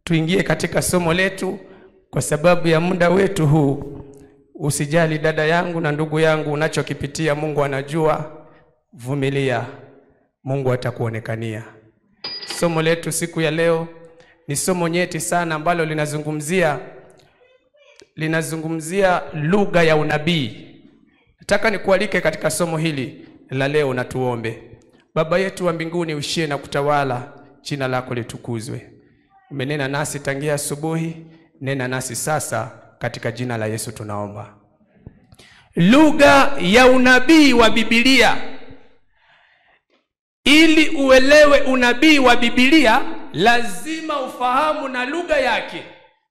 tuingie katika somo letu kwa sababu ya muda wetu huu. Usijali dada yangu na ndugu yangu unachokipitia, Mungu anajua. Vumilia, Mungu atakuonekania. Somo letu siku ya leo ni somo nyeti sana ambalo linazungumzia lugha ya unabii. Nataka nikualike katika somo hili la leo na tuombe. Baba yetu wa mbinguni, ushie na kutawala, jina lako litukuzwe. Umenena nasi tangia asubuhi, nena nasi sasa, katika jina la Yesu tunaomba. Lugha ya unabii wa Biblia. Ili uelewe unabii wa Biblia, lazima ufahamu na lugha yake.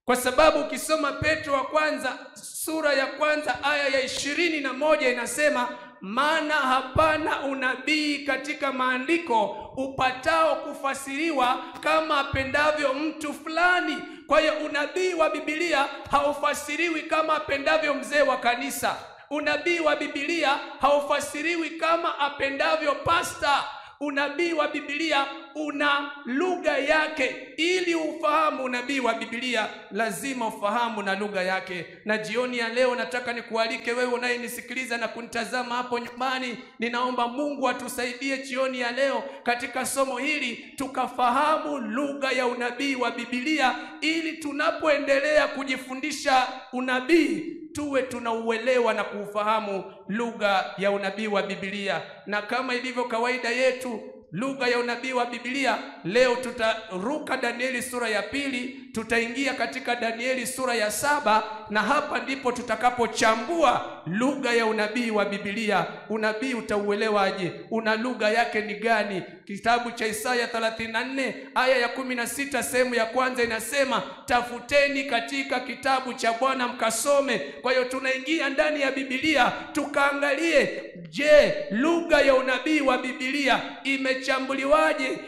Kwa sababu ukisoma Petro wa kwanza sura ya kwanza aya ya 21 inasema, maana hapana unabii katika maandiko upatao kufasiriwa kama apendavyo mtu fulani. Kwa hiyo unabii wa Biblia haufasiriwi kama apendavyo mzee wa kanisa. Unabii wa Biblia haufasiriwi kama apendavyo pasta. Unabii wa Biblia una lugha yake. Ili ufahamu unabii wa Biblia, lazima ufahamu na lugha yake. Na jioni ya leo nataka nikualike wewe unayenisikiliza na kunitazama hapo nyumbani, ninaomba Mungu atusaidie jioni ya leo katika somo hili tukafahamu lugha ya unabii wa Biblia, ili tunapoendelea kujifundisha unabii tuwe tunauelewa na kuufahamu lugha ya unabii wa Biblia. Na kama ilivyo kawaida yetu, lugha ya unabii wa Biblia, leo tutaruka Danieli sura ya 2, tutaingia katika Danieli sura ya 7, na hapa ndipo tutakapochambua lugha ya unabii wa Biblia. Unabii utauelewaje? Una lugha yake ni gani? Kitabu cha Isaya 34 aya ya 16 sehemu ya kwanza inasema, tafuteni katika kitabu cha Bwana mkasome. Kwa hiyo tunaingia ndani ya Biblia tukaangalie, je, lugha ya unabii wa Biblia imechambuliwaje?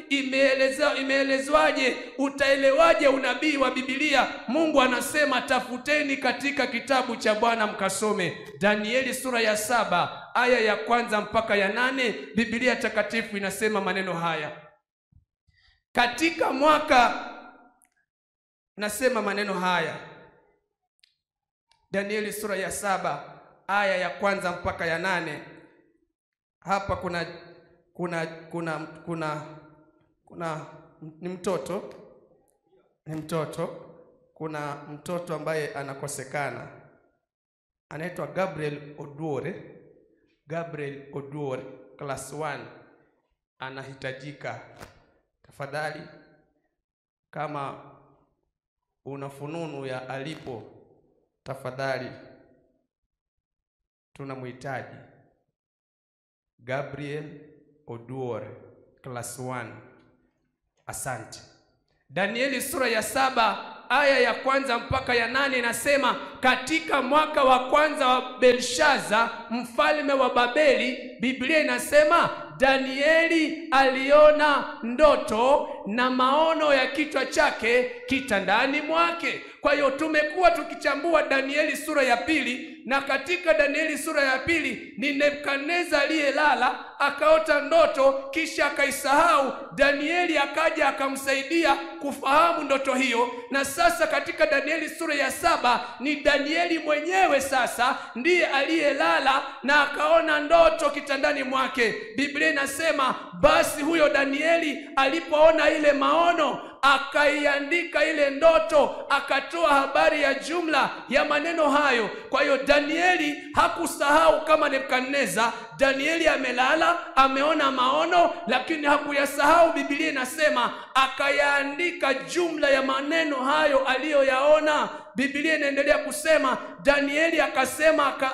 Imeelezwaje? Utaelewaje unabii wa Biblia? Mungu anasema tafuteni katika kitabu cha Bwana mkasome. Danieli sura ya 7 aya ya kwanza mpaka ya 8, Biblia takatifu inasema maneno haya. Katika mwaka, nasema maneno haya, Danieli sura ya 7 aya ya kwanza mpaka ya 8. Hapa ni mtoto. Kuna mtoto ambaye anakosekana, anaitwa Gabriel Oduore, class 1, anahitajika. Tafadhali, kama una fununu ya alipo, tafadhali, tunamhitaji Gabriel Oduore, class 1. Asante. Danieli sura ya 7 aya ya kwanza mpaka ya 8 inasema, katika mwaka wa kwanza wa Belshaza mfalme wa Babeli, Biblia inasema Danieli aliona ndoto na maono ya kichwa chake kitandani mwake. Kwa hiyo tumekuwa tukichambua Danieli sura ya 2, na katika Danieli sura ya 2 ni Nebukadneza aliyelala akaota ndoto kisha akaisahau. Danieli akaja akamsaidia kufahamu ndoto hiyo, na sasa katika Danieli sura ya 7 ni Danieli mwenyewe sasa ndiye aliyelala na akaona ndoto kitandani mwake. Biblia inasema basi huyo Danieli alipoona ile maono akaiandika ile ndoto, akatoa habari ya jumla ya maneno hayo. Kwa hiyo Danieli hakusahau kama Nebukadneza. Danieli amelala, ameona maono, lakini hakuyasahau. Biblia inasema akayaandika jumla ya maneno hayo aliyoyaona. Biblia inaendelea kusema Danieli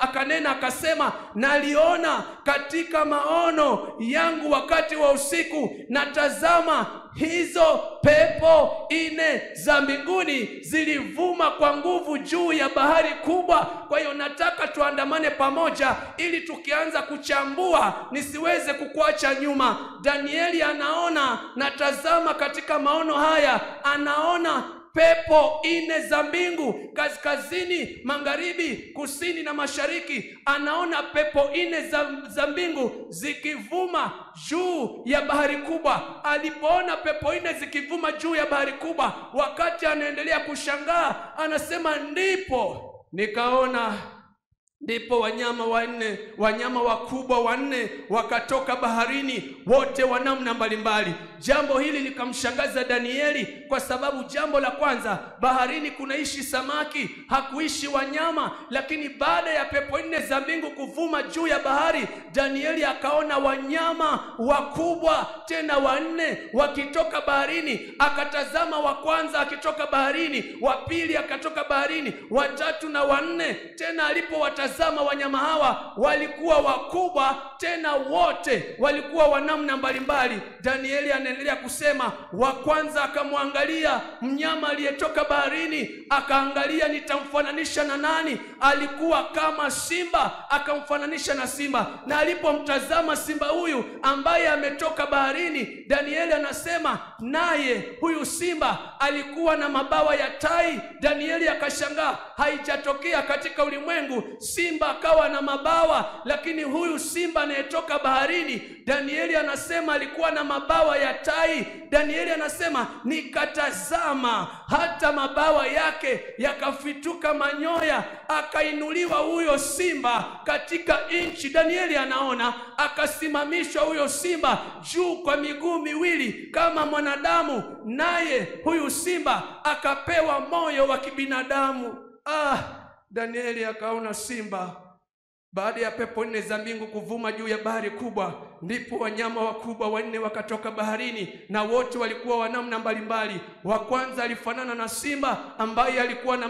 akanena akasema, naliona katika maono yangu wakati wa usiku, na tazama hizo pepo 4 za mbinguni zilivuma kwa nguvu juu ya bahari kubwa. Kwa hiyo nataka tuandamane pamoja ili tukianza kuchambua nisiweze kukuacha nyuma. Danieli anaona, na tazama katika maono haya anaona pepo 4 za mbingu, kaskazini, magharibi, kusini na mashariki. Anaona pepo 4 za mbingu zikivuma juu ya bahari kubwa. Alipoona pepo 4 zikivuma juu ya bahari kubwa, wakati anaendelea kushangaa, anasema ndipo wanyama wakubwa 4 wakatoka baharini, wote wa namna mbalimbali. Jambo hili likamshangaza Danieli, kwa sababu jambo la kwanza, baharini kunaishi samaki, hakuishi wanyama. Lakini baada ya pepo 4 za mbingu kuvuma juu ya bahari, Danieli akaona wanyama wakubwa tena 4 wakitoka baharini. Akatazama wa kwanza akitoka baharini, wa pili akatoka baharini, wa tatu na wa 4. Tena alipowatazama wanyama hawa, walikuwa wakubwa, tena wote walikuwa wa namna mbalimbali. Danieli anaendelea kusema, wa kwanza akamwangalia mnyama aliyetoka baharini, akaangalia nitamfananisha na nani? Alikuwa kama simba, akamfananisha na simba. Na alipomtazama simba huyu ambaye ametoka baharini, Danieli anasema naye huyu simba alikuwa na mabawa ya tai. Danieli akashangaa, haijatokea katika ulimwengu simba akawa na mabawa, lakini huyu simba anayetoka baharini, Danieli anasema alikuwa na mabawa ya tai. Danieli anasema nikatazama hata mabawa yake yakafituka manyoya, akainuliwa huyo simba katika nchi. Danieli anaona akasimamishwa huyo simba juu kwa miguu miwili kama mwanadamu, naye huyu simba akapewa moyo wa kibinadamu. Danieli akaona simba. Baada ya pepo 4 za mbingu kuvuma juu ya bahari kubwa, ndipo wanyama wakubwa 4 wakatoka baharini, na wote walikuwa wa namna mbalimbali. Wa kwanza alifanana na simba ambaye alikuwa na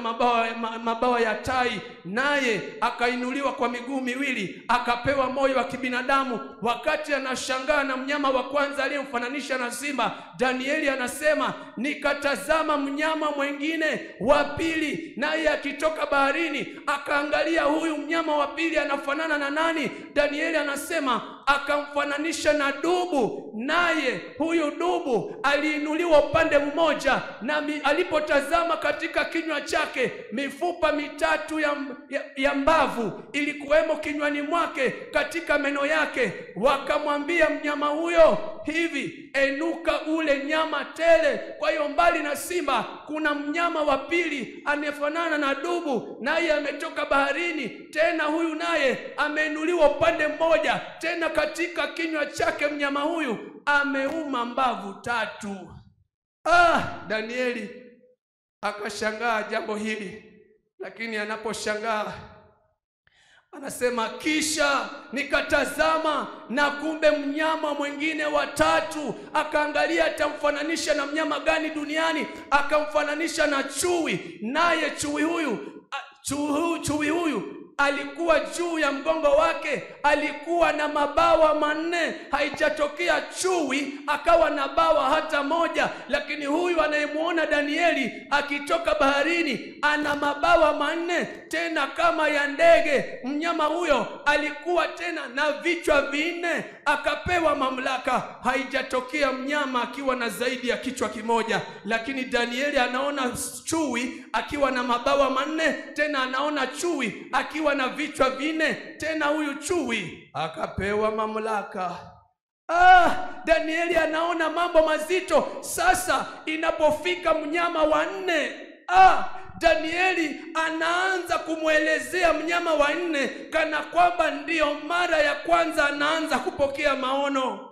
mabawa ya tai, naye akainuliwa kwa miguu miwili, akapewa moyo wa kibinadamu. Wakati anashangaa na mnyama wa kwanza aliyemfananisha na simba, Danieli anasema nikatazama mnyama mwingine wa pili, naye akitoka baharini. Akaangalia huyu mnyama wa pili anafanana na nani? Danieli anasema akamfananisha na dubu, naye huyu dubu aliinuliwa upande mmoja, na alipotazama katika kinywa chake, mifupa 3 ya mbavu ilikuwemo kinywani mwake katika meno yake. Wakamwambia mnyama huyo hivi, enuka ule nyama tele. Kwa hiyo mbali na simba kuna mnyama wa pili anayefanana na dubu, naye ametoka baharini, tena huyu naye ameinuliwa upande mmoja, tena katika kinywa chake mnyama huyu ameuma mbavu 3. Danieli akashangaa jambo hili, lakini anaposhangaa anasema kisha nikatazama, na kumbe mnyama mwingine wa 3. Akaangalia atamfananisha na mnyama gani duniani, akamfananisha na chui. Naye chui huyu alikuwa juu ya mgongo wake, alikuwa na mabawa 4. Haijatokea chui akawa na bawa hata moja, lakini huyu anayemuona Danieli akitoka baharini ana mabawa 4 tena kama ya ndege. Mnyama huyo alikuwa tena na vichwa 4, akapewa mamlaka. Haijatokea mnyama akiwa na zaidi ya kichwa kimoja, lakini Danieli anaona chui akiwa na mabawa 4, tena anaona chui akiwa na vichwa 4, tena huyu chui akapewa mamlaka. Danieli anaona mambo mazito. Sasa inapofika mnyama wa 4, Danieli anaanza kumwelezea mnyama wa 4 kana kwamba ndiyo mara ya kwanza anaanza kupokea maono.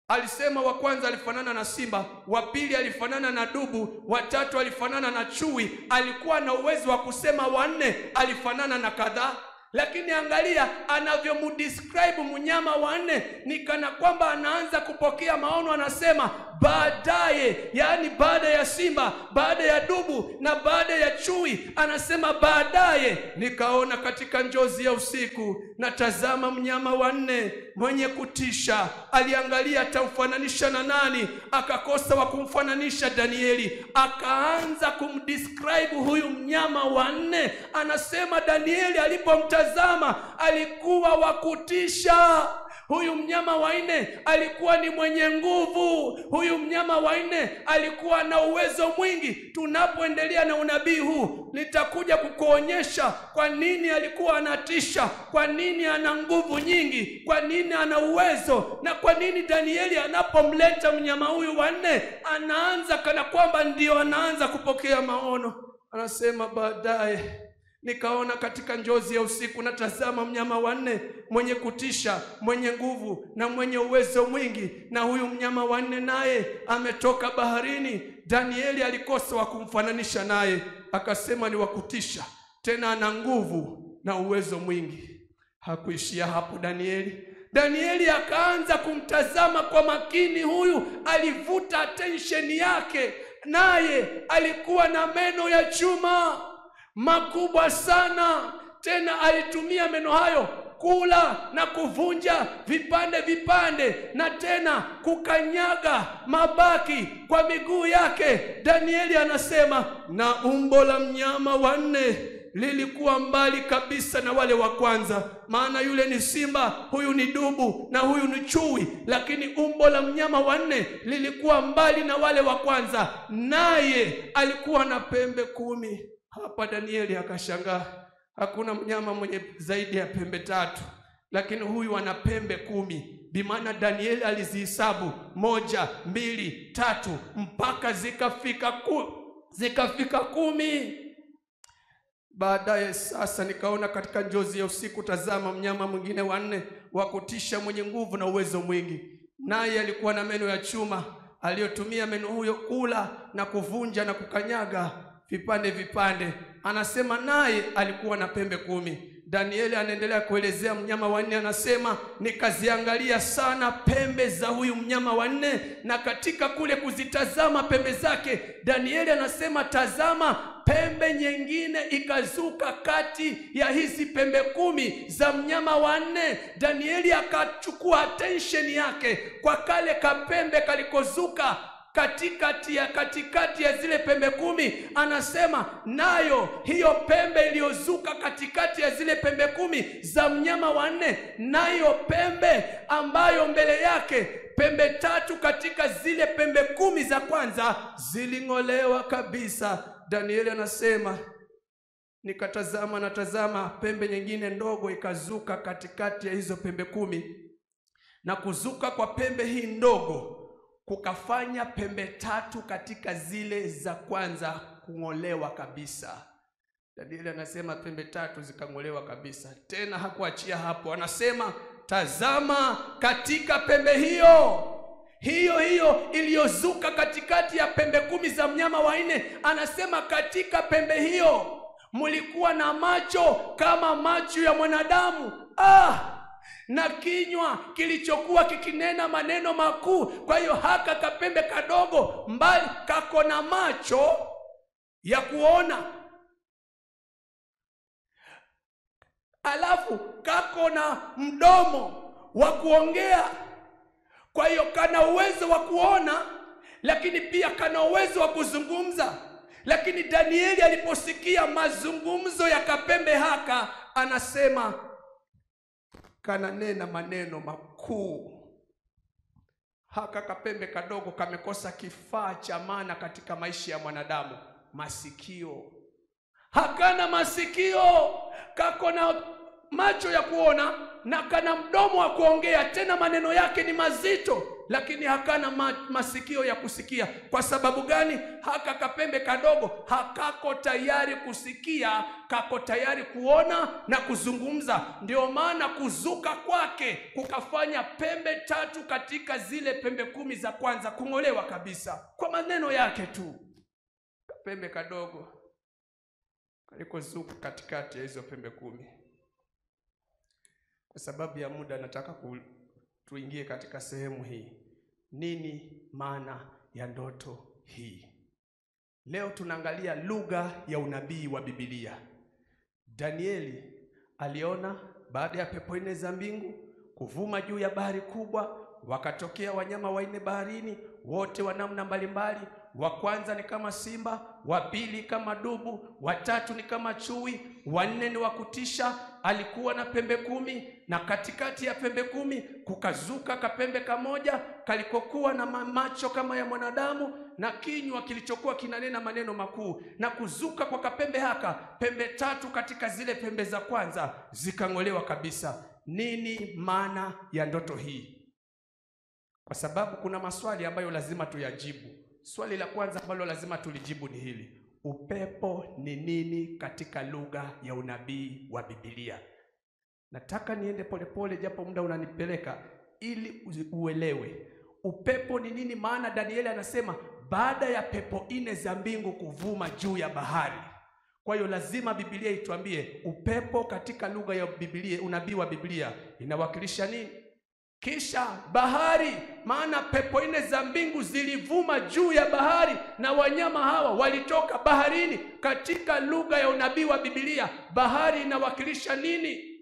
Alisema wa kwanza alifanana na simba, wa pili alifanana na dubu, wa tatu alifanana na chui. Alikuwa na uwezo wa kusema wa 4 alifanana na kadhaa, lakini angalia anavyomdescribe mnyama wa 4, ni kana kwamba anaanza kupokea maono. Anasema baadaye, yani baada ya simba, baada ya dubu na baada ya chui, anasema baadaye nikaona katika njozi ya usiku, na tazama mnyama wa 4 mwenye kutisha. Aliangalia atamfananisha na nani, akakosa wa kumfananisha Danieli. Akaanza kumdescribe huyu mnyama wa 4. Anasema Danieli alipomtazama alikuwa wa kutisha. Huyu mnyama wa nne alikuwa ni mwenye nguvu. Huyu mnyama wa nne alikuwa na uwezo mwingi. Tunapoendelea na unabii huu, nitakuja kukuonyesha kwa nini alikuwa anatisha, kwa nini ana nguvu nyingi, kwa nini ana uwezo, na kwa nini Danieli anapomleta mnyama huyu wa nne anaanza kana kwamba ndio anaanza kupokea maono. Anasema baadaye nikaona katika njozi ya usiku, na tazama mnyama wa nne mwenye kutisha, mwenye nguvu na mwenye uwezo mwingi, na huyu mnyama wa nne naye ametoka baharini. Danieli alikosa wa kumfananisha naye, akasema ni wa kutisha, tena ana nguvu na uwezo mwingi. Hakuishia hapo Danieli akaanza kumtazama kwa makini. Huyu alivuta attention yake, naye alikuwa na meno ya chuma makubwa sana. Tena alitumia meno hayo kula na kuvunja vipande na tena kukanyaga mabaki kwa miguu yake. Danieli anasema, na umbo la mnyama wa nne lilikuwa mbali kabisa na wale wa kwanza. Maana yule ni simba, huyu ni dubu na huyu ni chui, lakini umbo la mnyama wa nne lilikuwa mbali na wale wa kwanza, naye alikuwa na pembe 10. Hapa Danieli akashangaa. Hakuna mnyama mwenye zaidi ya pembe 3, lakini huyu ana pembe 10. Bimaana Danieli alizihesabu 1, 2, 3 mpaka zikafika 10. Baadaye sasa nikaona katika njozi ya usiku, tazama mnyama mwingine wa nne wa kutisha, mwenye nguvu na uwezo mwingi, naye alikuwa na meno ya chuma, aliyotumia meno huyo kula na kuvunja na kukanyaga vipande. Anasema naye alikuwa na pembe 10. Danieli anaendelea kuelezea mnyama wa nne, anasema nikaziangalia sana pembe za huyu mnyama wa nne, na katika kule kuzitazama pembe zake, Danieli anasema tazama, pembe nyingine ikazuka kati ya hizi pembe 10 za mnyama wa nne. Danieli akachukua attention yake kwa kale kapembe kalikozuka katikati ya zile pembe 10. Anasema nayo hiyo pembe iliyozuka katikati ya zile pembe 10 za mnyama wa nne, nayo pembe ambayo mbele yake pembe 3 katika zile pembe 10 za kwanza ziling'olewa kabisa. Danieli anasema nikatazama pembe nyingine ndogo ikazuka katikati ya hizo pembe 10, na kuzuka kwa pembe hii ndogo kukafanya pembe 3 katika zile za kwanza kung'olewa kabisa. Danieli anasema pembe 3 zikang'olewa kabisa. Tena hakuachia hapo, anasema tazama, katika pembe hiyo iliyozuka katikati ya pembe 10 za mnyama wa nne, anasema katika pembe hiyo mulikuwa na macho kama macho ya mwanadamu, na kinywa kilichokuwa kikinena maneno makuu. Kwa hiyo haka kapembe kadogo mbali kako na macho ya kuona, alafu kako na mdomo wa kuongea. Kwa hiyo kana uwezo wa kuona, lakini pia kana uwezo wa kuzungumza. Lakini Danieli aliposikia mazungumzo ya kapembe haka, anasema kana nena maneno makuu. Haka kapembe kadogo kamekosa kifaa cha maana katika maisha ya mwanadamu, masikio. Hakana masikio, kako na macho ya kuona na kana mdomo wa kuongea, tena maneno yake ni mazito, lakini hakana masikio ya kusikia. Kwa sababu gani? Haka kapembe kadogo hakako tayari kusikia, kako tayari kuona na kuzungumza. Ndio maana kuzuka kwake kukafanya pembe 3 katika zile pembe 10 za kwanza kung'olewa kabisa kwa maneno yake tu. Kapembe kadogo kalikozuka katikati ya hizo pembe 10. Kwa sababu ya muda nataka tuingie katika sehemu hii. Nini maana ya ndoto hii? Leo tunaangalia lugha ya unabii wa Biblia. Danieli aliona baada ya pepo 4 za mbingu kuvuma juu ya bahari kubwa, wakatokea wanyama 4 baharini, wote wa namna mbalimbali. Wa kwanza ni kama simba, wa pili kama dubu, wa tatu ni kama chui, wa nne ni wa kutisha, alikuwa na pembe 10, na katikati ya pembe 10 kukazuka kapembe kamoja kalikokuwa na macho kama ya mwanadamu na kinywa kilichokuwa kinanena maneno makuu. Na kuzuka kwa kapembe haka, pembe 3 katika zile pembe za kwanza zikang'olewa kabisa. Nini maana ya ndoto hii? Kwa sababu kuna maswali ambayo lazima tuyajibu. Swali la kwanza ambalo lazima tulijibu ni hili: upepo ni nini katika lugha ya unabii wa Biblia? Nataka niende polepole japo muda unanipeleka ili uelewe. Upepo ni nini? Maana Danieli anasema baada ya pepo 4 za mbingu kuvuma juu ya bahari. Kwa hiyo lazima Biblia ituambie upepo katika lugha ya Biblia, unabii wa Biblia, inawakilisha nini? Kisha bahari, maana pepo 4 za mbingu zilivuma juu ya bahari na wanyama hawa walitoka baharini. Katika lugha ya unabii wa Biblia, bahari inawakilisha nini?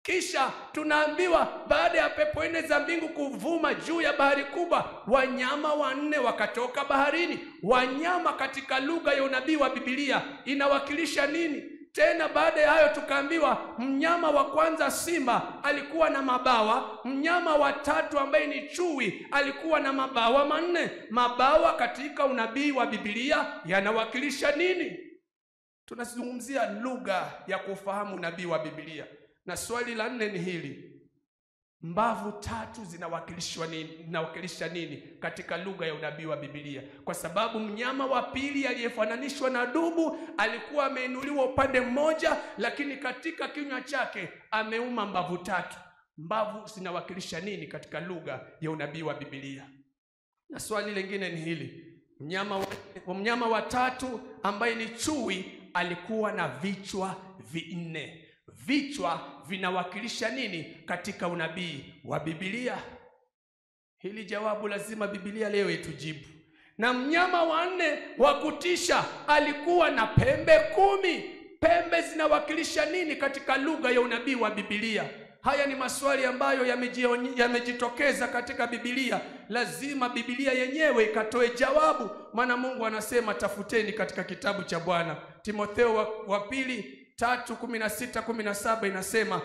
Kisha tunaambiwa baada ya pepo 4 za mbingu kuvuma juu ya bahari kubwa, wanyama 4 wakatoka baharini. Wanyama katika lugha ya unabii wa Biblia inawakilisha nini? Tena baada ya hayo tukaambiwa mnyama wa kwanza simba alikuwa na mabawa, mnyama wa 3 ambaye ni chui alikuwa na mabawa 4. Mabawa katika unabii wa Biblia yanawakilisha nini? Tunazungumzia lugha ya kufahamu unabii wa Biblia. Na swali la 4 ni hili: mbavu 3 zinawakilisha nini katika lugha ya unabii wa Biblia? Kwa sababu mnyama wa pili aliyefananishwa na dubu alikuwa ameinuliwa upande mmoja, lakini katika kinywa chake ameuma mbavu 3. Mbavu zinawakilisha nini katika lugha ya unabii wa Biblia? Na swali lingine ni hili: mnyama wa 3 ambaye ni chui alikuwa na vichwa 4. Vichwa vinawakilisha nini katika unabii wa Biblia? Hili jawabu lazima Biblia leo itujibu. Na mnyama wa 4 wa kutisha alikuwa na pembe 10. Pembe zinawakilisha nini katika lugha ya unabii wa Biblia? Haya ni maswali ambayo yamejitokeza katika Biblia. Lazima Biblia yenyewe ikatoe jawabu, maana Mungu anasema tafuteni katika kitabu cha Bwana. Timotheo wa pili 3:16-17 inasema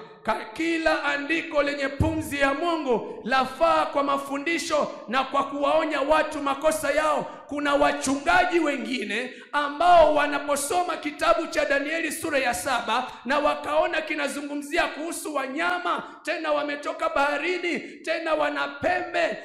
kila andiko lenye pumzi ya Mungu lafaa kwa mafundisho na kwa kuwaonya watu makosa yao. Kuna wachungaji wengine ambao wanaposoma kitabu cha Danieli sura ya 7 na wakaona kinazungumzia kuhusu wanyama, tena wametoka baharini, tena wana pembe,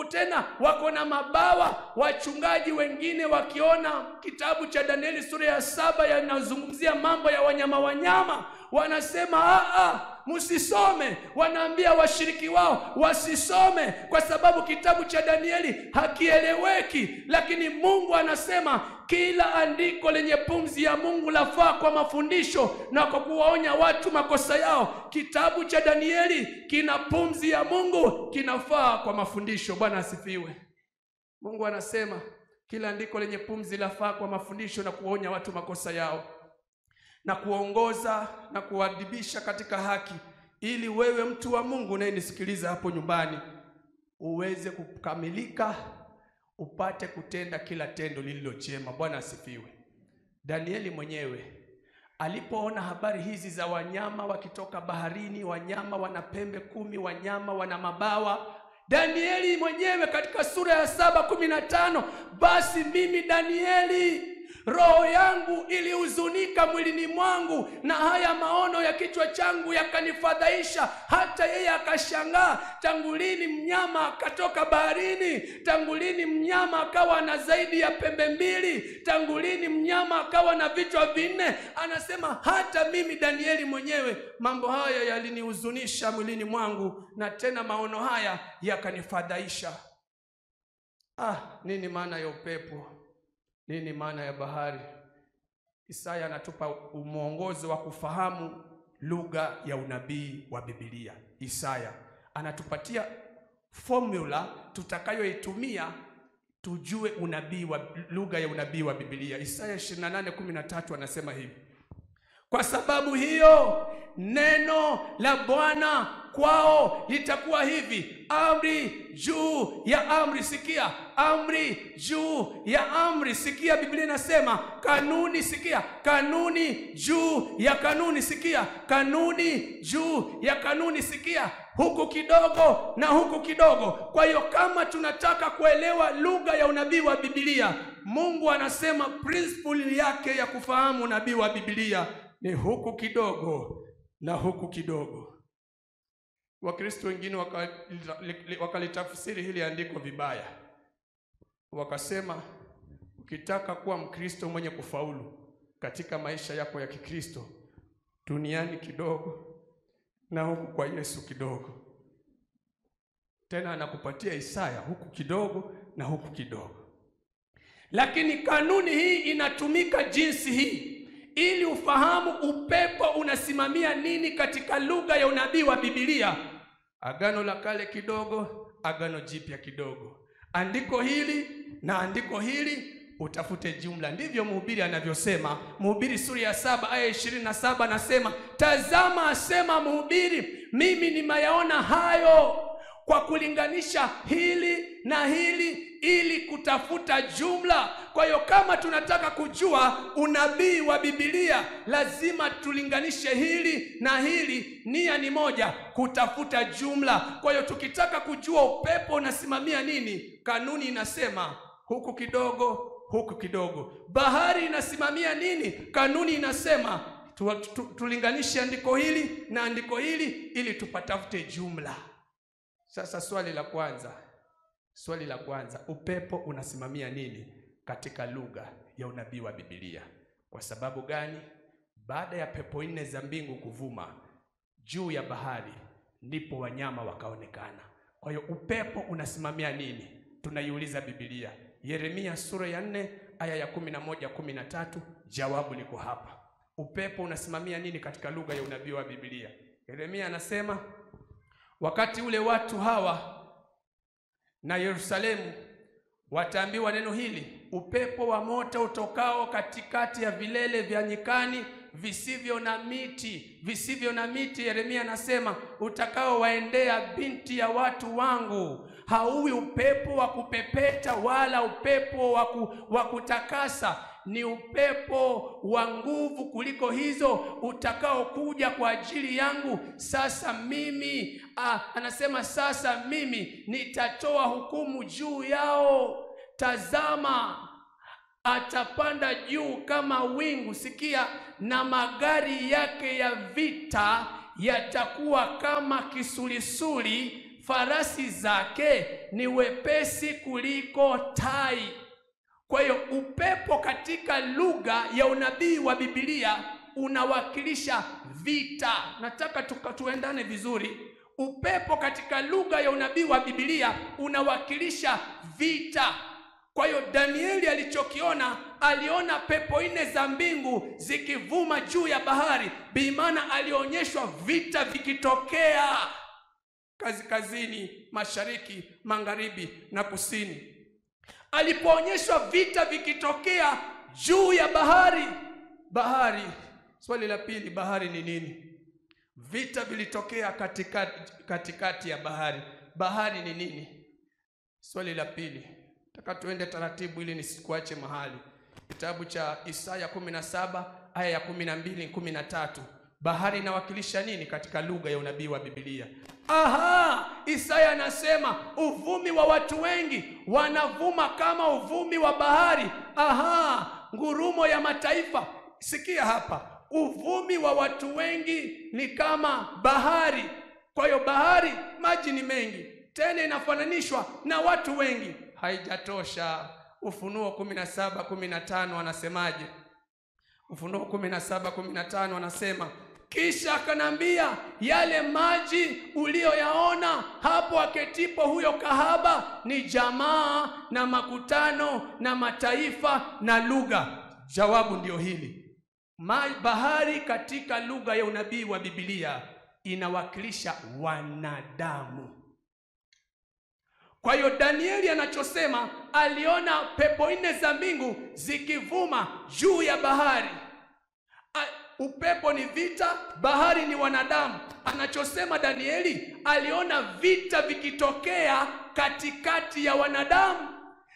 tena wako na mabawa. Wachungaji wengine wakiona kitabu cha Danieli sura ya 7 yanazungumzia mambo ya wanyama, wanasema msisome. Wanaambia washiriki wao wasisome kwa sababu kitabu cha Danieli hakieleweki. Lakini Mungu anasema kila andiko lenye pumzi ya Mungu lafaa kwa mafundisho na kwa kuwaonya watu makosa yao. Kitabu cha Danieli kina pumzi ya Mungu, kinafaa kwa mafundisho. Bwana asifiwe. Mungu anasema kila andiko lenye pumzi lafaa kwa mafundisho na kuwaonya watu makosa yao na kuongoza na kuadibisha katika haki, ili wewe mtu wa Mungu unayenisikiliza hapo nyumbani uweze kukamilika, upate kutenda kila tendo lililo jema. Bwana asifiwe. Danieli mwenyewe alipoona habari hizi za wanyama wakitoka baharini, wanyama wana pembe 10, wanyama wana mabawa, Danieli mwenyewe katika sura ya 7:15, basi mimi Danieli roho yangu ilihuzunika mwilini mwangu, na haya maono ya kichwa changu yakanifadhaisha. Hata yeye akashangaa, tangu lini mnyama akatoka baharini? Tangu lini mnyama akawa na zaidi ya pembe 2? Tangu lini mnyama akawa na vichwa 4? Anasema hata mimi Danieli mwenyewe mambo haya yalinihuzunisha mwilini mwangu, na tena maono haya yakanifadhaisha. Nini maana ya upepo? Nini maana ya bahari? Isaya anatupa mwongozo wa kufahamu lugha ya unabii wa Biblia. Isaya anatupatia formula tutakayoitumia tujue unabii wa lugha ya unabii wa Biblia. Isaya 28:13 anasema hivi: Kwa sababu hiyo neno la Bwana kwao litakuwa hivi: amri juu ya amri. Sikia, amri juu ya amri. Sikia, Biblia inasema kanuni. Sikia, kanuni juu ya kanuni. Sikia, kanuni juu ya kanuni. Sikia, huku kidogo na huku kidogo. Kwa hiyo kama tunataka kuelewa lugha ya unabii wa Biblia, Mungu anasema principle yake ya kufahamu unabii wa Biblia ni huku kidogo na huku kidogo. Wakristo wengine wakalitafsiri hili andiko vibaya. Wakasema ukitaka kuwa Mkristo mwenye kufaulu katika maisha yako ya Kikristo, duniani kidogo na huku kwa Yesu kidogo. Tena anakupatia Isaya huku kidogo na huku kidogo. Lakini kanuni hii inatumika jinsi hii ili ufahamu upepo unasimamia nini katika lugha ya unabii wa Biblia. Agano la Kale kidogo, Agano Jipya kidogo. Andiko hili na andiko hili utafute jumla. Ndivyo Mhubiri anavyosema. Mhubiri sura ya 7 aya 27 anasema, tazama, asema Mhubiri, mimi nimeyaona hayo kwa kulinganisha hili na hili ili kutafuta jumla. Kwa hiyo kama tunataka kujua unabii wa Biblia, lazima tulinganishe hili na hili. Nia ni moja, kutafuta jumla. Kwa hiyo tukitaka kujua upepo unasimamia nini, kanuni inasema huku kidogo, huku kidogo. Bahari inasimamia nini? Kanuni inasema tulinganishe andiko hili na andiko hili ili tupatafute jumla. Sasa swali la kwanza, upepo unasimamia nini katika lugha ya unabii wa Biblia? Kwa sababu gani? Baada ya pepo 4 za mbingu kuvuma juu ya bahari, ndipo wanyama wakaonekana. Kwa hiyo upepo unasimamia nini? Tunaiuliza Biblia. Yeremia sura ya 4 aya ya 11-13, jawabu liko hapa. Upepo unasimamia nini katika lugha ya unabii wa Biblia? Yeremia anasema, wakati ule watu hawa na Yerusalemu wataambiwa neno hili: upepo wa moto utokao katikati ya vilele vya nyikani visivyo na miti, Yeremia anasema, utakao waendea binti ya watu wangu. Hauwi upepo wa kupepeta wala upepo wa kutakasa, ni upepo wa nguvu kuliko hizo utakao kuja kwa ajili yangu. Sasa mimi anasema, sasa mimi nitatoa hukumu juu yao. Tazama, atapanda juu kama wingu. Sikia, na magari yake ya vita yatakuwa kama kisulisuli, farasi zake ni wepesi kuliko tai. Kwa hiyo upepo katika lugha ya unabii wa Biblia unawakilisha vita. Nataka tuendane vizuri. Upepo katika lugha ya unabii wa Biblia unawakilisha vita. Kwa hiyo Danieli alichokiona, aliona pepo 4 za mbingu zikivuma juu ya bahari. Bimaana alionyeshwa vita vikitokea kaskazini, mashariki, magharibi na kusini. Alipoonyeshwa vita vikitokea juu ya bahari. Swali la pili, bahari ni nini? Vita vilitokea katikati ya bahari. Bahari ni nini? Swali la pili. Nataka tuende taratibu ili nisikuache mahali. Kitabu cha Isaya 17 aya ya 12-13. Bahari inawakilisha nini katika lugha ya unabii wa Biblia? Isaya anasema uvumi wa watu wengi wanavuma kama uvumi wa bahari. Ngurumo ya mataifa. Sikia hapa, uvumi wa watu wengi ni kama bahari. Kwa hiyo bahari, maji ni mengi, tena inafananishwa na watu wengi. Haijatosha. Ufunuo 17:15 anasemaje? Ufunuo 17:15 anasema, kisha akanambia, yale maji uliyoyaona hapo aketipo huyo kahaba ni jamaa na makutano na mataifa na lugha. Jawabu ndio hili. Bahari katika lugha ya unabii wa Biblia inawakilisha wanadamu. Kwa hiyo Danieli anachosema, aliona pepo 4 za mbingu zikivuma juu ya bahari. upepo ni vita, bahari ni wanadamu. Anachosema Danieli, aliona vita vikitokea katikati ya wanadamu,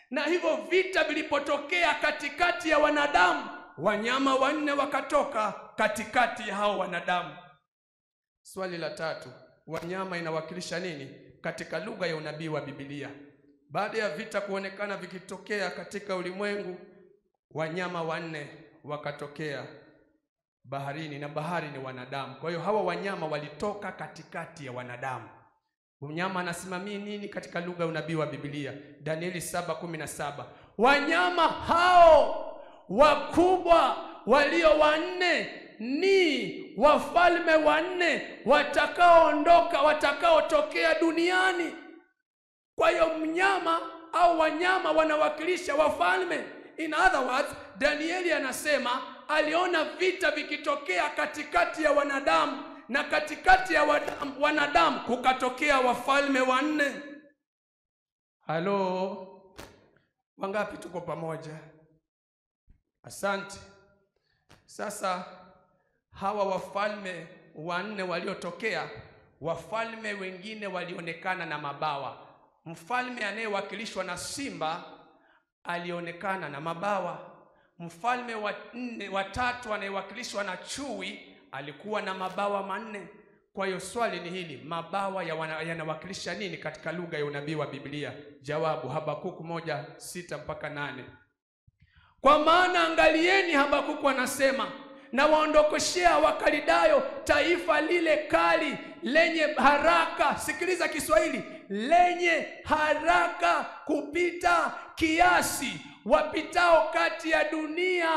na hivyo vita vilipotokea katikati ya wanadamu, wanyama wanne wakatoka katikati ya hao wanadamu. Swali la tatu, wanyama inawakilisha nini katika lugha ya unabii wa Biblia? Baada ya vita kuonekana vikitokea katika ulimwengu, wanyama wanne wakatokea baharini, na bahari ni wanadamu. Kwa hiyo hawa wanyama walitoka katikati ya wanadamu. Mnyama anasimamia nini katika lugha ya unabii wa Biblia? Danieli 7:17. Wanyama hao wakubwa walio wanne ni wafalme wanne watakaotokea duniani. Kwa hiyo mnyama au wanyama wanawakilisha wafalme. In other words, Danieli anasema aliona vita vikitokea katikati ya wanadamu, na katikati ya wanadamu kukatokea wafalme wanne. Halo, wangapi tuko pamoja? Asante. Sasa hawa wafalme wanne waliotokea, wafalme wengine walionekana na mabawa. Mfalme anayewakilishwa na simba alionekana na mabawa. Mfalme wa tatu anayewakilishwa na chui alikuwa na mabawa manne. Kwa hiyo swali ni hili, mabawa yanawakilisha nini katika lugha ya unabii wa Biblia? Jawabu, Habakuku 1:6-8. Kwa maana angalieni, Habakuku anasema, na waondokoshea Wakaldayo taifa lile kali lenye haraka. Sikiliza Kiswahili, lenye haraka kupita kiasi, wapitao kati ya dunia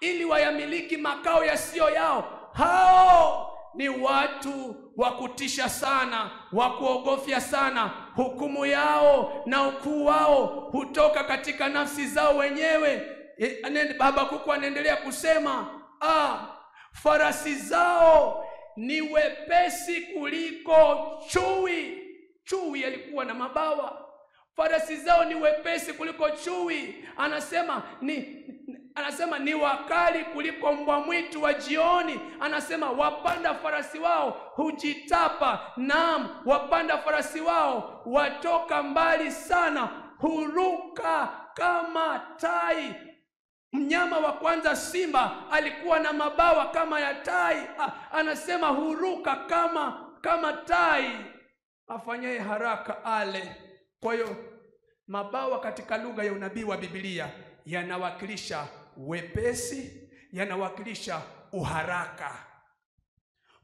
ili wayamiliki makao yasiyo yao. Hao ni watu wa kutisha sana, wa kuogofya sana. Hukumu yao na ukuu wao hutoka katika nafsi zao wenyewe. Habakuku anaendelea kusema, farasi zao ni wepesi kuliko chui. Chui alikuwa na mabawa. Farasi zao ni wepesi kuliko chui. Anasema ni wakali kuliko mbwa mwitu wa jioni. Anasema wapanda farasi wao hujitapa, naam, wapanda farasi wao watoka mbali sana, huruka kama tai. Mnyama wa kwanza simba alikuwa na mabawa kama ya tai. Anasema huruka kama tai, afanyaye haraka ale. Kwa hiyo mabawa katika lugha ya unabii wa Biblia yanawakilisha wepesi, yanawakilisha uharaka.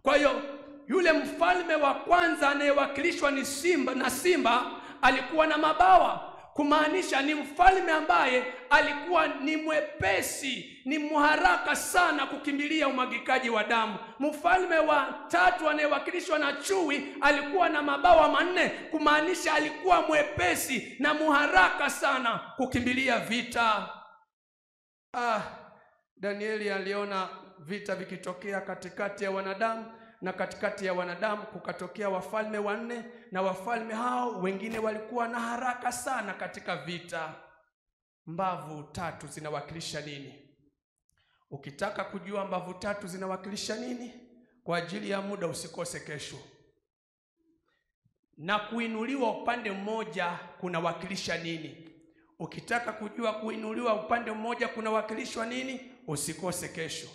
Kwa hiyo yule mfalme wa kwanza anayewakilishwa ni simba alikuwa na mabawa, kumaanisha ni mfalme ambaye alikuwa ni mwepesi, ni mharaka sana kukimbilia umwagikaji wa damu. Mfalme wa tatu anayewakilishwa na chui alikuwa na mabawa manne, kumaanisha alikuwa mwepesi na mharaka sana kukimbilia vita. Danieli aliona vita vikitokea katikati ya wanadamu, na katikati ya wanadamu kukatokea wafalme wanne, na wafalme hao wengine walikuwa na haraka sana katika vita. Mbavu tatu zinawakilisha nini? Ukitaka kujua mbavu tatu zinawakilisha nini, kwa ajili ya muda usikose kesho. Na kuinuliwa upande mmoja kunawakilisha nini? Ukitaka kujua kuinuliwa upande mmoja kunawakilishwa nini, usikose kesho.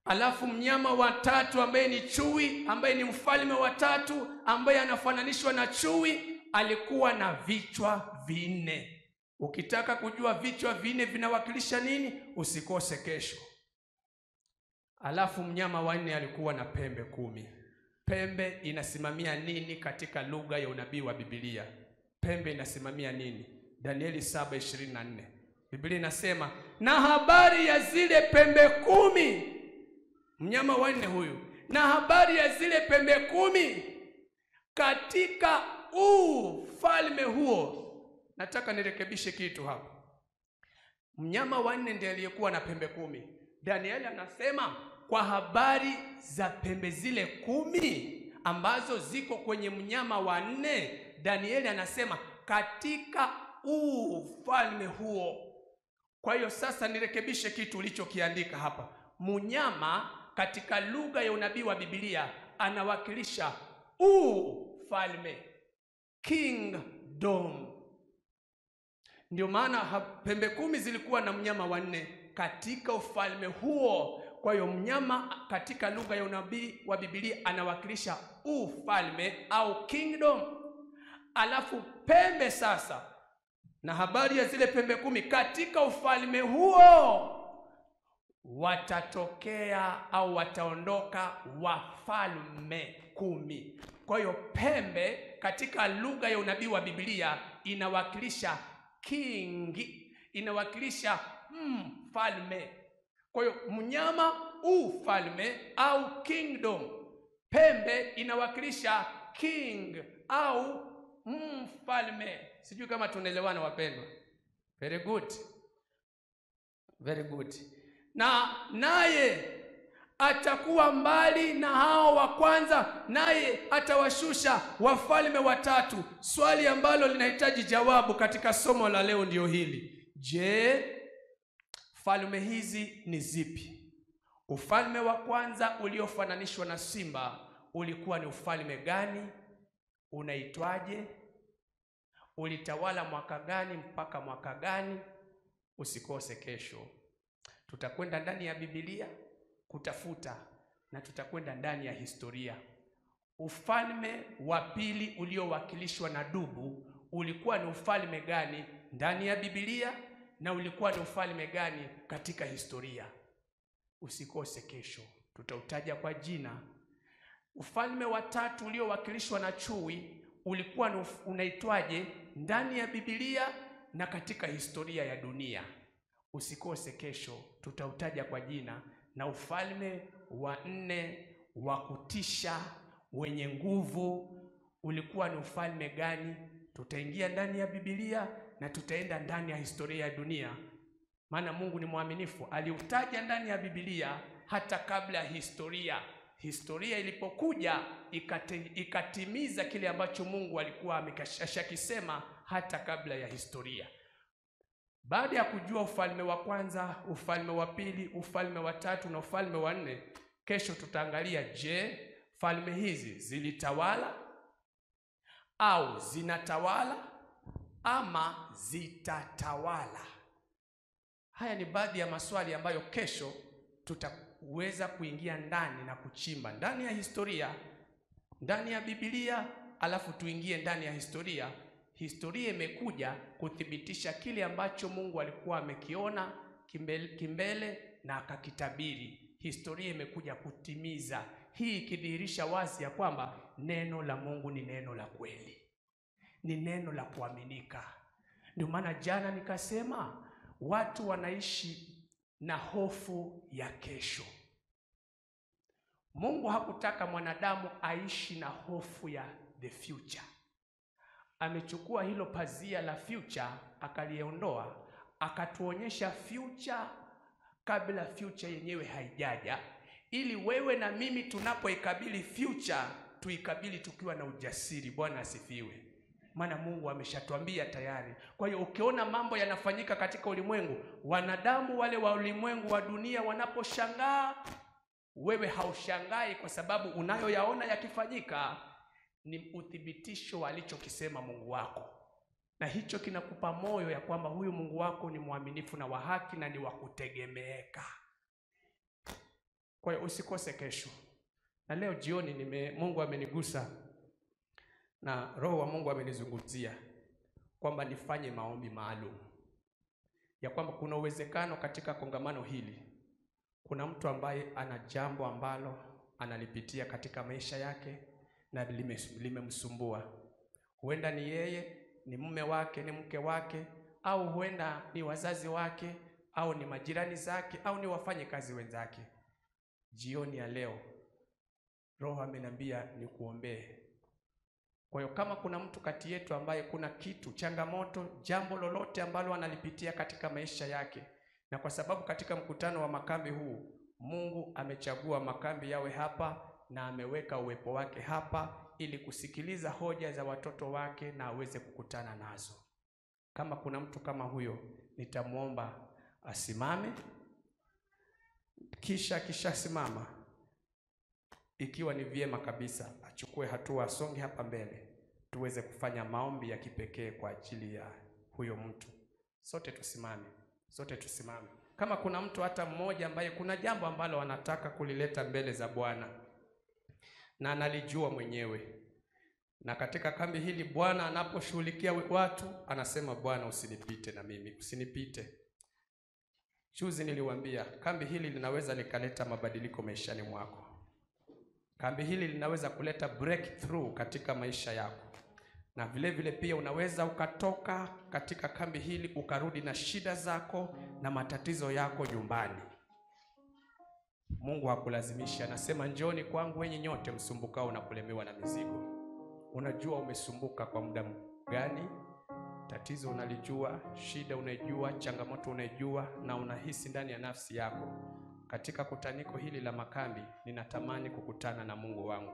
Alafu mnyama wa tatu ambaye ni chui, ambaye ni mfalme wa tatu ambaye anafananishwa na chui, alikuwa na vichwa vinne. Ukitaka kujua vichwa vinne vinawakilisha nini, usikose kesho. Alafu mnyama wa nne alikuwa na pembe 10. Pembe inasimamia nini katika lugha ya unabii wa Biblia? Pembe inasimamia nini? Danieli 7:24. Biblia inasema, na habari ya zile pembe 10, mnyama wa nne huyu, na habari ya zile pembe 10 katika ufalme huo. Nataka nirekebishe kitu hapa. Mnyama wa nne ndiye aliyekuwa na pembe 10. Danieli anasema kwa habari za pembe zile 10 ambazo ziko kwenye mnyama wa nne, Danieli anasema katika ufalme huo. Kwa hiyo sasa nirekebishe kitu ulichokiandika hapa. mnyama katika lugha ya unabii wa Biblia anawakilisha ufalme, kingdom. Ndio maana pembe 10 zilikuwa na mnyama wanne katika ufalme huo. Kwa hiyo mnyama katika lugha ya unabii wa Biblia anawakilisha ufalme au kingdom. Alafu pembe sasa, na habari ya zile pembe 10, katika ufalme huo watatokea au wataondoka wafalme 10. Kwa hiyo pembe katika lugha ya unabii wa Biblia inawakilisha king, inawakilisha mfalme. Kwa hiyo mnyama ufalme au kingdom, pembe inawakilisha king au mfalme. Sijui kama tunaelewana wapendwa. Very good, very good. Na naye atakuwa mbali na hao wa kwanza, naye atawashusha wafalme watatu. Swali ambalo linahitaji jawabu katika somo la leo ndio hili: je, falme hizi ni zipi? Ufalme wa kwanza uliofananishwa na simba ulikuwa ni ufalme gani? Unaitwaje? Ulitawala mwaka gani mpaka mwaka gani? Usikose kesho. Tutakwenda ndani ya Biblia kutafuta, na tutakwenda ndani ya historia. Ufalme wa pili uliowakilishwa na dubu ulikuwa ni ufalme gani ndani ya Biblia, na ulikuwa ni ufalme gani katika historia? Usikose kesho, tutautaja kwa jina. Ufalme wa tatu uliowakilishwa na chui ulikuwa unaitwaje ndani ya Biblia na katika historia ya dunia? Usikose kesho, tutautaja kwa jina. Na ufalme wa nne wa kutisha wenye nguvu ulikuwa ni ufalme gani? Tutaingia ndani ya Biblia na tutaenda ndani ya historia ya dunia, maana Mungu ni mwaminifu. Aliutaja ndani ya Biblia hata kabla ya historia ilipokuja ikatimiza kile ambacho Mungu alikuwa ameshakisema hata kabla ya historia. Baada ya kujua ufalme wa kwanza, ufalme wa pili, ufalme wa tatu na ufalme wa nne, kesho tutaangalia, je, falme hizi zilitawala au zinatawala ama zitatawala? Haya ni baadhi ya maswali ambayo kesho tutaweza kuingia ndani na kuchimba ndani ya historia, ndani ya Biblia, alafu tuingie ndani ya historia. Historia imekuja kuthibitisha kile ambacho Mungu alikuwa amekiona kimbele na akakitabiri. Historia imekuja kutimiza hii, ikidhihirisha wazi ya kwamba neno la Mungu ni neno la kweli, ni neno la kuaminika. Ndio maana jana nikasema watu wanaishi na hofu ya kesho. Mungu hakutaka mwanadamu aishi na hofu ya the future. Amechukua hilo pazia la future akaliondoa, akatuonyesha future kabla future yenyewe haijaja, ili wewe na mimi tunapoikabili future tuikabili tukiwa na ujasiri. Bwana asifiwe. Maana Mungu ameshatuambia tayari. Kwa hiyo ukiona mambo yanafanyika katika ulimwengu, wanadamu wale wa ulimwengu wa dunia wanaposhangaa, wewe haushangai, kwa sababu unayoyaona yakifanyika ni uthibitisho alichokisema Mungu wako, na hicho kinakupa moyo ya kwamba huyu Mungu wako ni mwaminifu na wa haki na ni wa kutegemeeka. Kwa hiyo usikose kesho. Na leo jioni Mungu amenigusa na Roho wa Mungu amenizungumzia kwamba nifanye maombi maalum, ya kwamba kuna uwezekano katika kongamano hili kuna mtu ambaye ana jambo ambalo analipitia katika maisha yake na limemsumbua. Huenda ni yeye, ni mume wake, ni mke wake, au huenda ni wazazi wake, au ni majirani zake, au ni wafanyakazi wenzake. Jioni ya leo Roho ameniambia nikuombee. Kwa hiyo kama kuna mtu kati yetu ambaye kuna kitu, changamoto, jambo lolote ambalo analipitia katika maisha yake, na kwa sababu katika mkutano wa makambi huu Mungu amechagua makambi yawe hapa na ameweka uwepo wake hapa ili kusikiliza hoja za watoto wake na aweze kukutana nazo. Kama kuna mtu kama huyo, nitamuomba asimame kisha simama, ikiwa ni vyema kabisa achukue hatua, asonge hapa mbele tuweze kufanya maombi ya kipekee kwa ajili ya huyo mtu. Sote tusimame. Kama kuna mtu hata mmoja ambaye kuna jambo ambalo anataka kulileta mbele za Bwana na analijua mwenyewe, na katika kambi hili Bwana anaposhughulikia watu anasema, Bwana usinipite na mimi, usinipite. Juzi niliwaambia kambi hili linaweza likaleta mabadiliko maishani mwako. Kambi hili linaweza kuleta breakthrough katika maisha yako. Na vile vile pia unaweza ukatoka katika kambi hili ukarudi na shida zako na matatizo yako nyumbani. Mungu hakulazimisha, anasema njoni kwangu wenye nyote msumbukao na kulemewa na mizigo. Unajua umesumbuka kwa muda gani? Tatizo unalijua, shida unaijua, changamoto unaijua, na unahisi ndani ya nafsi yako, katika kutaniko hili la makambi ninatamani kukutana na Mungu wangu.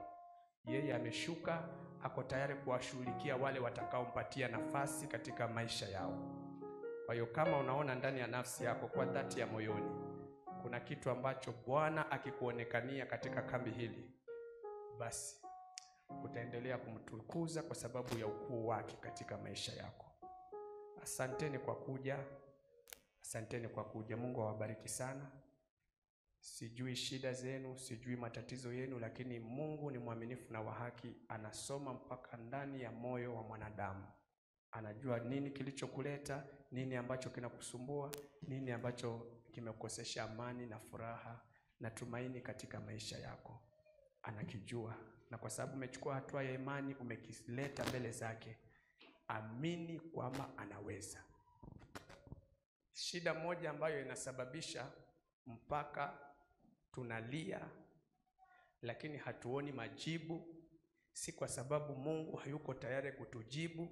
Yeye ameshuka, ako tayari kuwashughulikia wale watakaompatia nafasi katika maisha yao. Kwa hiyo kama unaona ndani ya nafsi yako kwa dhati ya moyoni kuna kitu ambacho Bwana akikuonekania katika kambi hili, basi utaendelea kumtukuza kwa sababu ya ukuu wake katika maisha yako. Asanteni kwa kuja. Mungu awabariki sana. Sijui shida zenu, sijui matatizo yenu, lakini Mungu ni mwaminifu na wa haki. Anasoma mpaka ndani ya moyo wa mwanadamu. Anajua nini kilichokuleta, nini ambacho kinakusumbua, nini ambacho kimekukosesha amani na furaha na tumaini katika maisha yako. Anakijua, na kwa sababu umechukua hatua ya imani, umekileta mbele zake, amini kwamba anaweza. Shida moja ambayo inasababisha mpaka tunalia lakini hatuoni majibu, si kwa sababu Mungu hayuko tayari kutujibu,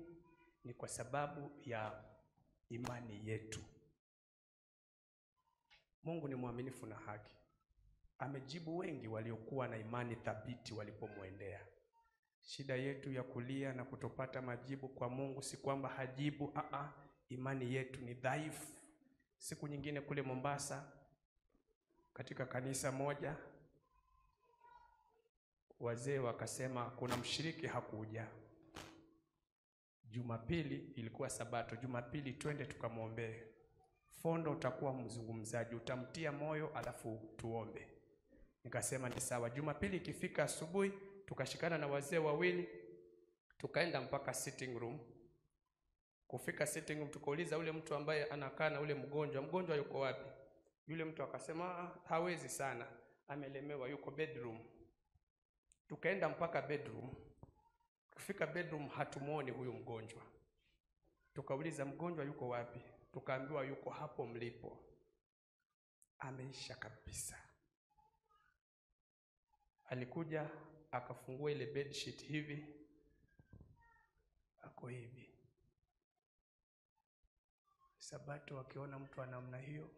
ni kwa sababu ya imani yetu. Mungu ni mwaminifu na haki. Amejibu wengi waliokuwa na imani thabiti walipomwendea. Shida yetu ya kulia na kutopata majibu kwa Mungu si kwamba hajibu, imani yetu ni dhaifu. Siku nyingine kule Mombasa katika kanisa moja, wazee wakasema kuna mshiriki hakuja. Jumapili ilikuwa Sabato, Jumapili twende tukamwombee. Fondo utakuwa mzungumzaji, utamtia moyo alafu tuombe. Nikasema ni sawa. Jumapili ikifika asubuhi tukashikana na wazee wawili, tukaenda mpaka sitting room. Kufika sitting room tukauliza ule mtu ambaye anakaa na ule mgonjwa yuko wapi? Yule mtu akasema hawezi sana, amelemewa, yuko bedroom. Tukaenda mpaka bedroom. Kufika bedroom hatumuoni huyu mgonjwa. Tukauliza mgonjwa yuko wapi? Tukaambiwa yuko hapo mlipo. Ameisha kabisa. Alikuja akafungua ile bed sheet hivi, ako hivi. Sabato wakiona mtu wa namna hiyo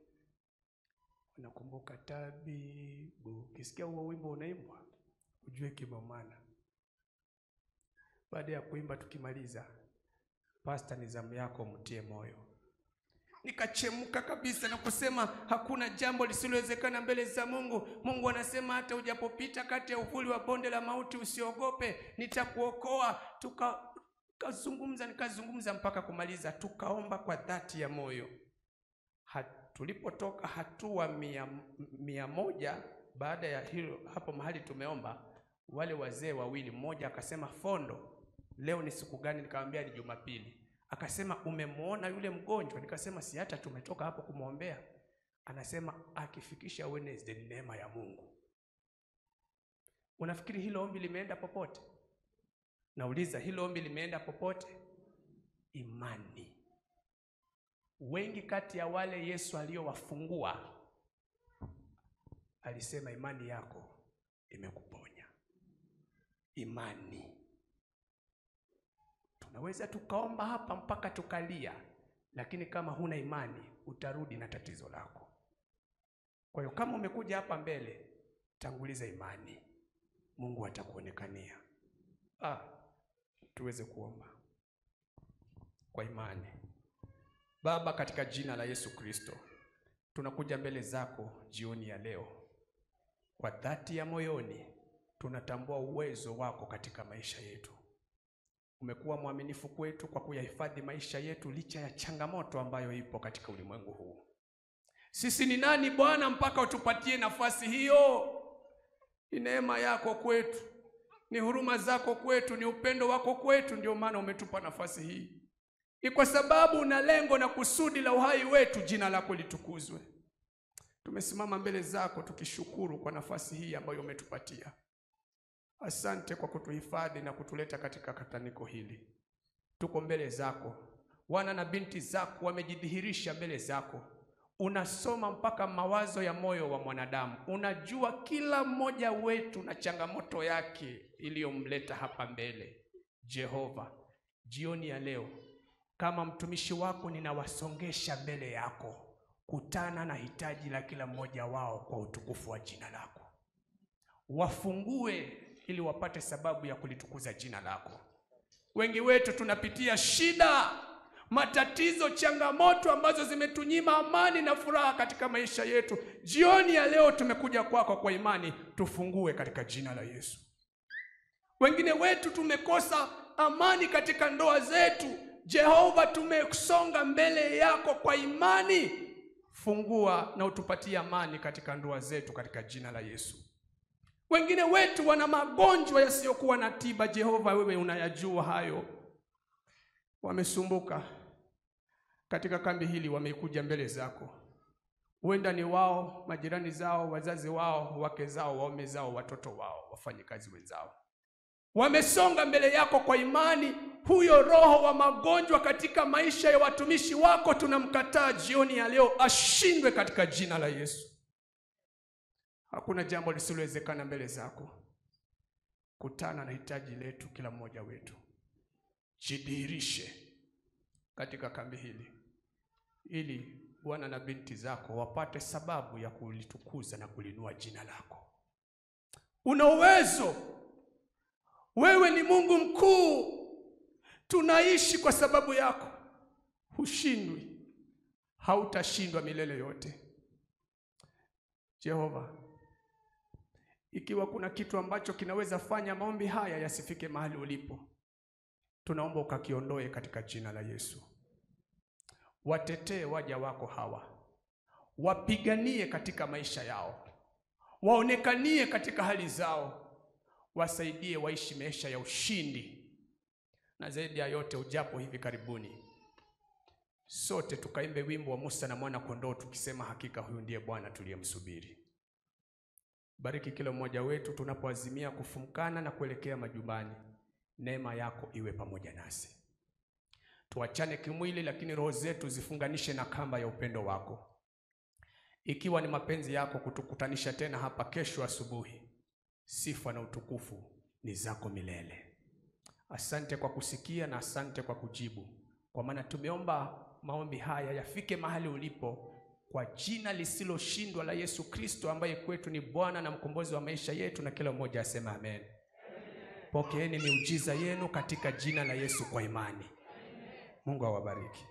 wanakumbuka tabibu. Ukisikia huo wimbo unaimbwa ujue kimomana. Baada ya kuimba tukimaliza, pastor, ni zamu yako, mtie moyo. Nikachemuka kabisa na kusema hakuna jambo lisilowezekana mbele za Mungu. Mungu anasema hata ujapopita kati ya uvuli wa bonde la mauti usiogope, nitakuokoa. Nikazungumza mpaka kumaliza, tukaomba kwa dhati ya moyo. Tulipotoka hatua 100 baada ya hilo, hapo mahali tumeomba, wale wazee wawili, mmoja akasema Fondo, leo ni siku gani? Nikamwambia ni Jumapili. Akasema umemuona yule mgonjwa? Nikasema si hata tumetoka hapo kumwombea. Anasema akifikisha Wednesday ni neema ya Mungu. Unafikiri hilo ombi limeenda popote? Nauliza, hilo ombi limeenda popote? Imani. Wengi kati ya wale Yesu aliyowafungua alisema imani yako imekuponya. Imani. Tunaweza tukaomba hapa mpaka tukalia, lakini kama huna imani utarudi na tatizo lako. Kwa hiyo kama umekuja hapa mbele, tanguliza imani. Mungu atakuonekania. Tuweze kuomba kwa imani. Baba, katika jina la Yesu Kristo, tunakuja mbele zako jioni ya leo. Kwa dhati ya moyoni tunatambua uwezo wako katika maisha yetu. Umekuwa mwaminifu kwetu kwa kuyahifadhi maisha yetu licha ya changamoto ambayo ipo katika ulimwengu huu. Sisi ni nani Bwana mpaka utupatie nafasi hiyo? Ni neema yako kwetu, ni huruma zako kwetu, ni upendo wako kwetu, ndio maana umetupa nafasi hii. Ni kwa sababu una lengo na kusudi la uhai wetu, jina lako litukuzwe. Tumesimama mbele zako tukishukuru kwa nafasi hii ambayo umetupatia. Asante kwa kutuhifadhi na kutuleta katika kataniko hili. Tuko mbele zako. Wana na binti zako wamejidhihirisha mbele zako. Unasoma mpaka mawazo ya moyo wa mwanadamu. Unajua kila mmoja wetu na changamoto yake iliyomleta hapa mbele. Jehova, jioni ya leo kama mtumishi wako ninawasongesha mbele yako. Kutana na hitaji la kila mmoja wao kwa utukufu wa jina lako. Wafungue ili wapate sababu ya kulitukuza jina lako. Wengi wetu tunapitia shida, matatizo, changamoto ambazo zimetunyima amani na furaha katika maisha yetu. Jioni ya leo tumekuja kwako kwa imani, tufungue katika jina la Yesu. Wengine wetu tumekosa amani katika ndoa zetu. Jehova, tumesonga mbele yako kwa imani. Fungua na utupatie amani katika ndoa zetu katika jina la Yesu. Wengine wetu wana magonjwa yasiyokuwa na tiba. Jehova, wewe unayajua hayo. Wamesumbuka katika kambi hili, wamekuja mbele zako. Huenda ni wao, majirani zao, wazazi wao, wake zao, waume zao, watoto wao, wafanyikazi wenzao. Wamesonga mbele yako kwa imani. Huyo roho wa magonjwa katika maisha ya watumishi wako tunamkataa jioni ya leo, ashindwe katika jina la Yesu. Hakuna jambo lisilowezekana mbele zako. Kutana na hitaji letu kila mmoja wetu. Jidhihirishe katika kambi hili ili wana na binti zako wapate sababu ya kulitukuza na kulinua jina lako. Una uwezo. Wewe ni Mungu mkuu. Tunaishi kwa sababu yako. Hushindwi. Hautashindwa milele yote. Jehova, ikiwa kuna kitu ambacho kinaweza fanya maombi haya yasifike mahali ulipo, tunaomba ukakiondoe katika jina la Yesu. Watetee waja wako hawa. Wapiganie katika maisha yao. Waonekanie katika hali zao. Wasaidie waishi maisha ya ushindi. Na zaidi ya yote, ujapo hivi karibuni, sote tukaimbe wimbo wa Musa na mwana kondoo tukisema hakika huyu ndiye Bwana tuliyemsubiri. Bariki kila mmoja wetu tunapoazimia kufumkana na kuelekea majumbani. Neema yako iwe pamoja nasi. Tuachane kimwili, lakini roho zetu zifunganishe na kamba ya upendo wako. Ikiwa ni mapenzi yako kutukutanisha tena hapa kesho asubuhi, sifa na utukufu ni zako milele. Asante kwa kusikia na asante kwa kujibu. Kwa maana tumeomba maombi haya yafike mahali ulipo, kwa jina lisiloshindwa la Yesu Kristo, ambaye kwetu ni Bwana na mkombozi wa maisha yetu, na kila mmoja asema amen. Pokeeni miujiza yenu katika jina la Yesu kwa imani. Mungu awabariki.